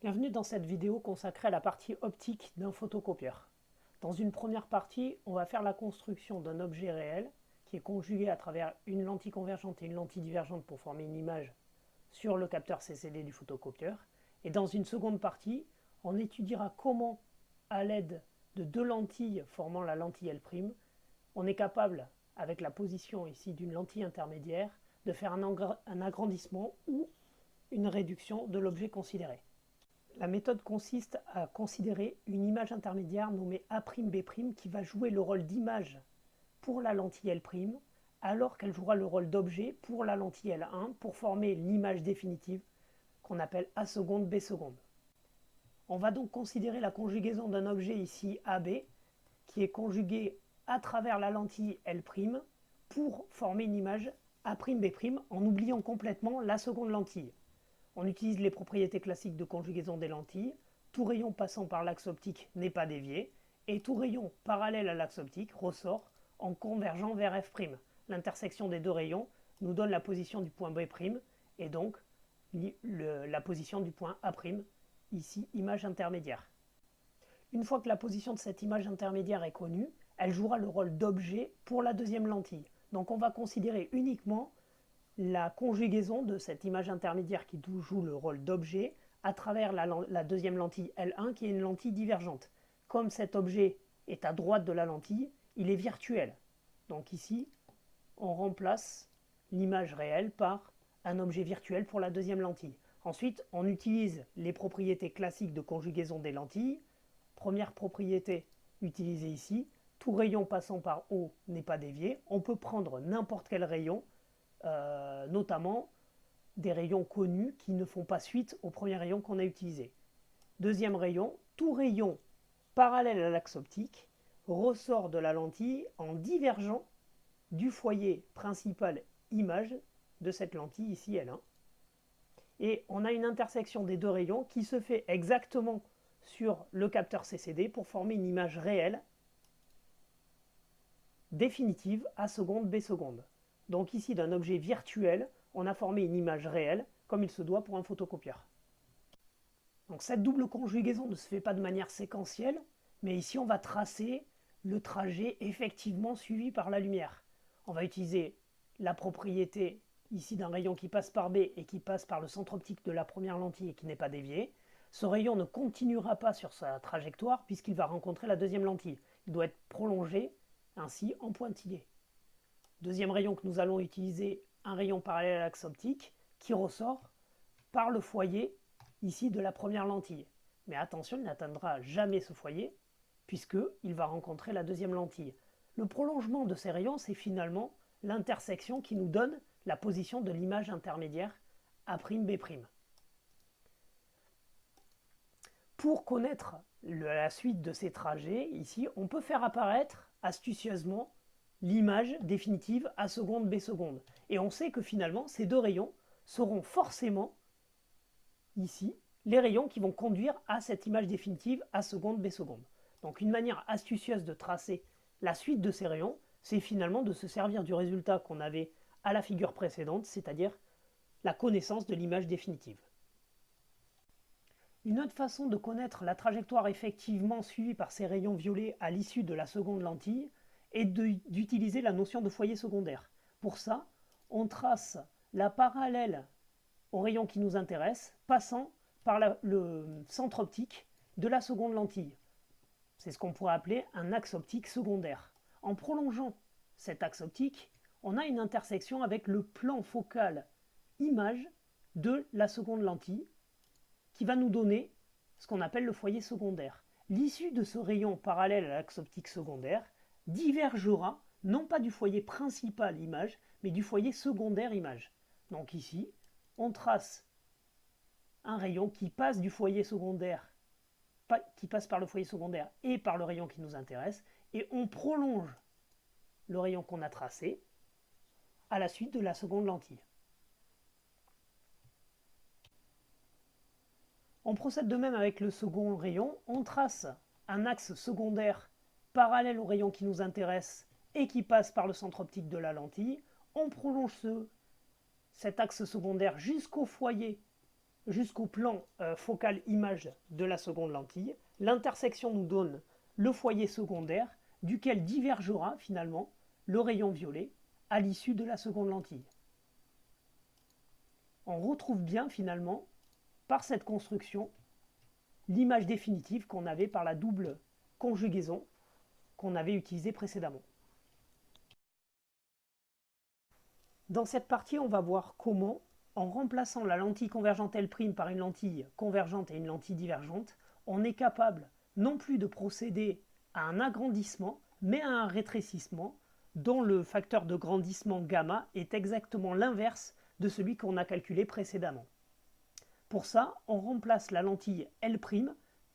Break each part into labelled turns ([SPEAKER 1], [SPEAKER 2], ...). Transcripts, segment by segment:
[SPEAKER 1] Bienvenue dans cette vidéo consacrée à la partie optique d'un photocopieur. Dans une première partie, on va faire la construction d'un objet réel qui est conjugué à travers une lentille convergente et une lentille divergente pour former une image sur le capteur CCD du photocopieur. Et dans une seconde partie, on étudiera comment, à l'aide de deux lentilles formant la lentille L', on est capable, avec la position ici d'une lentille intermédiaire, de faire un agrandissement ou une réduction de l'objet considéré. La méthode consiste à considérer une image intermédiaire nommée A'B' qui va jouer le rôle d'image pour la lentille L', alors qu'elle jouera le rôle d'objet pour la lentille L1 pour former l'image définitive qu'on appelle A seconde, B seconde. On va donc considérer la conjugaison d'un objet ici AB qui est conjugué à travers la lentille L' pour former une image A'B' en oubliant complètement la seconde lentille. On utilise les propriétés classiques de conjugaison des lentilles. Tout rayon passant par l'axe optique n'est pas dévié, et tout rayon parallèle à l'axe optique ressort en convergeant vers F'. L'intersection des deux rayons nous donne la position du point B', et donc la position du point A', ici image intermédiaire. Une fois que la position de cette image intermédiaire est connue, elle jouera le rôle d'objet pour la deuxième lentille. Donc on va considérer uniquement la conjugaison de cette image intermédiaire qui joue le rôle d'objet à travers la deuxième lentille L1 qui est une lentille divergente. Comme cet objet est à droite de la lentille, il est virtuel. Donc ici, on remplace l'image réelle par un objet virtuel pour la deuxième lentille. Ensuite, on utilise les propriétés classiques de conjugaison des lentilles. Première propriété utilisée ici, tout rayon passant par O n'est pas dévié. On peut prendre n'importe quel rayon, notamment des rayons connus qui ne font pas suite au premier rayon qu'on a utilisé. Deuxième rayon, tout rayon parallèle à l'axe optique ressort de la lentille en divergeant du foyer principal image de cette lentille ici L1. Et on a une intersection des deux rayons qui se fait exactement sur le capteur CCD pour former une image réelle définitive A seconde, B seconde. Donc ici, d'un objet virtuel, on a formé une image réelle, comme il se doit pour un photocopieur. Donc cette double conjugaison ne se fait pas de manière séquentielle, mais ici on va tracer le trajet effectivement suivi par la lumière. On va utiliser la propriété ici d'un rayon qui passe par B et qui passe par le centre optique de la première lentille et qui n'est pas dévié. Ce rayon ne continuera pas sur sa trajectoire puisqu'il va rencontrer la deuxième lentille. Il doit être prolongé ainsi en pointillé. Deuxième rayon que nous allons utiliser, un rayon parallèle à l'axe optique qui ressort par le foyer ici de la première lentille. Mais attention, il n'atteindra jamais ce foyer puisqu'il va rencontrer la deuxième lentille. Le prolongement de ces rayons, c'est finalement l'intersection qui nous donne la position de l'image intermédiaire A'B'. Pour connaître la suite de ces trajets, ici, on peut faire apparaître astucieusement l'image définitive A seconde, B seconde. Et on sait que finalement, ces deux rayons seront forcément, ici, les rayons qui vont conduire à cette image définitive A seconde, B seconde. Donc une manière astucieuse de tracer la suite de ces rayons, c'est finalement de se servir du résultat qu'on avait à la figure précédente, c'est-à-dire la connaissance de l'image définitive. Une autre façon de connaître la trajectoire effectivement suivie par ces rayons violets à l'issue de la seconde lentille est d'utiliser la notion de foyer secondaire. Pour ça, on trace la parallèle au rayon qui nous intéresse, passant par le centre optique de la seconde lentille. C'est ce qu'on pourrait appeler un axe optique secondaire. En prolongeant cet axe optique, on a une intersection avec le plan focal image de la seconde lentille qui va nous donner ce qu'on appelle le foyer secondaire. L'issue de ce rayon parallèle à l'axe optique secondaire divergera non pas du foyer principal image, mais du foyer secondaire image. Donc ici, on trace un rayon qui passe du foyer secondaire, qui passe par le foyer secondaire et par le rayon qui nous intéresse, et on prolonge le rayon qu'on a tracé à la suite de la seconde lentille. On procède de même avec le second rayon, on trace un axe secondaire parallèle au rayon qui nous intéresse et qui passe par le centre optique de la lentille. On prolonge cet axe secondaire jusqu'au foyer jusqu'au plan focal image de la seconde lentille. L'intersection nous donne le foyer secondaire duquel divergera finalement le rayon violet à l'issue de la seconde lentille. On retrouve bien finalement par cette construction l'image définitive qu'on avait par la double conjugaison qu'on avait utilisée précédemment. Dans cette partie, on va voir comment, en remplaçant la lentille convergente L' par une lentille convergente et une lentille divergente, on est capable non plus de procéder à un agrandissement, mais à un rétrécissement dont le facteur de grandissement gamma est exactement l'inverse de celui qu'on a calculé précédemment. Pour ça, on remplace la lentille L'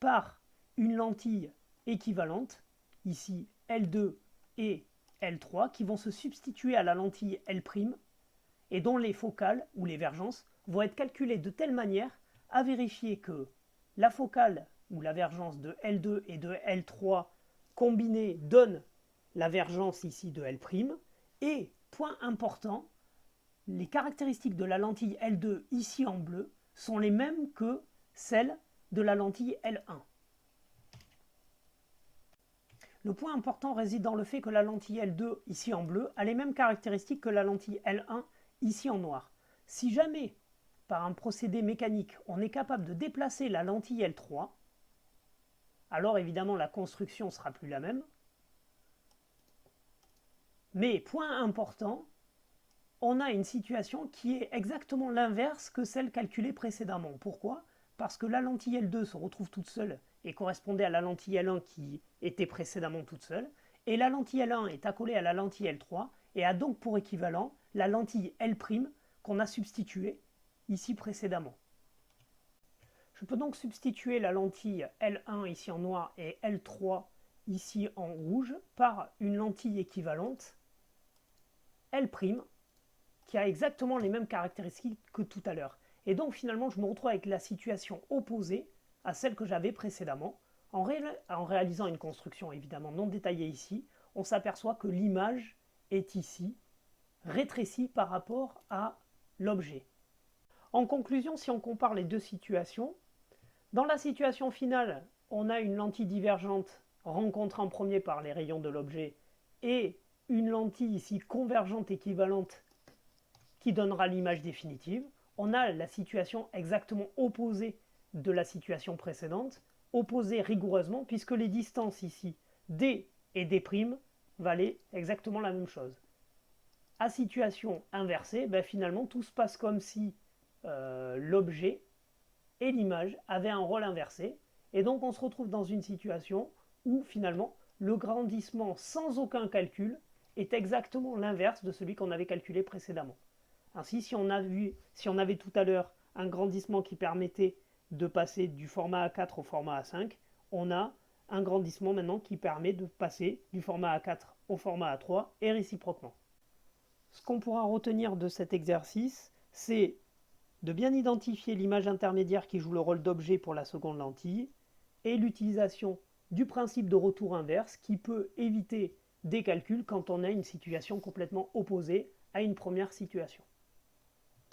[SPEAKER 1] par une lentille équivalente, ici L2 et L3, qui vont se substituer à la lentille L' et dont les focales ou les vergences vont être calculées de telle manière à vérifier que la focale ou la vergence de L2 et de L3 combinée donne la vergence ici de L', et, point important, les caractéristiques de la lentille L2 ici en bleu sont les mêmes que celles de la lentille L1. Le point important réside dans le fait que la lentille L2 ici en bleu a les mêmes caractéristiques que la lentille L1 ici en noir. Si jamais, par un procédé mécanique, on est capable de déplacer la lentille L3, alors évidemment la construction sera plus la même. Mais point important, on a une situation qui est exactement l'inverse que celle calculée précédemment. Pourquoi? Parce que la lentille L2 se retrouve toute seule et correspondait à la lentille L1 qui était précédemment toute seule, et la lentille L1 est accolée à la lentille L3 et a donc pour équivalent la lentille L' qu'on a substituée ici précédemment. Je peux donc substituer la lentille L1 ici en noir et L3 ici en rouge par une lentille équivalente L' qui a exactement les mêmes caractéristiques que tout à l'heure. Et donc finalement je me retrouve avec la situation opposée à celle que j'avais précédemment. En réalisant une construction évidemment non détaillée ici, on s'aperçoit que l'image est ici rétrécie par rapport à l'objet. En conclusion, si on compare les deux situations, dans la situation finale, on a une lentille divergente rencontrée en premier par les rayons de l'objet et une lentille ici convergente équivalente qui donnera l'image définitive. On a la situation exactement opposée de la situation précédente, opposée rigoureusement puisque les distances ici D et D' valaient exactement la même chose. À situation inversée, finalement tout se passe comme si l'objet et l'image avaient un rôle inversé, et donc on se retrouve dans une situation où finalement le grandissement sans aucun calcul est exactement l'inverse de celui qu'on avait calculé précédemment. Ainsi, si on avait tout à l'heure un grandissement qui permettait de passer du format A4 au format A5, on a un grandissement maintenant qui permet de passer du format A4 au format A3 et réciproquement. Ce qu'on pourra retenir de cet exercice, c'est de bien identifier l'image intermédiaire qui joue le rôle d'objet pour la seconde lentille et l'utilisation du principe de retour inverse qui peut éviter des calculs quand on a une situation complètement opposée à une première situation.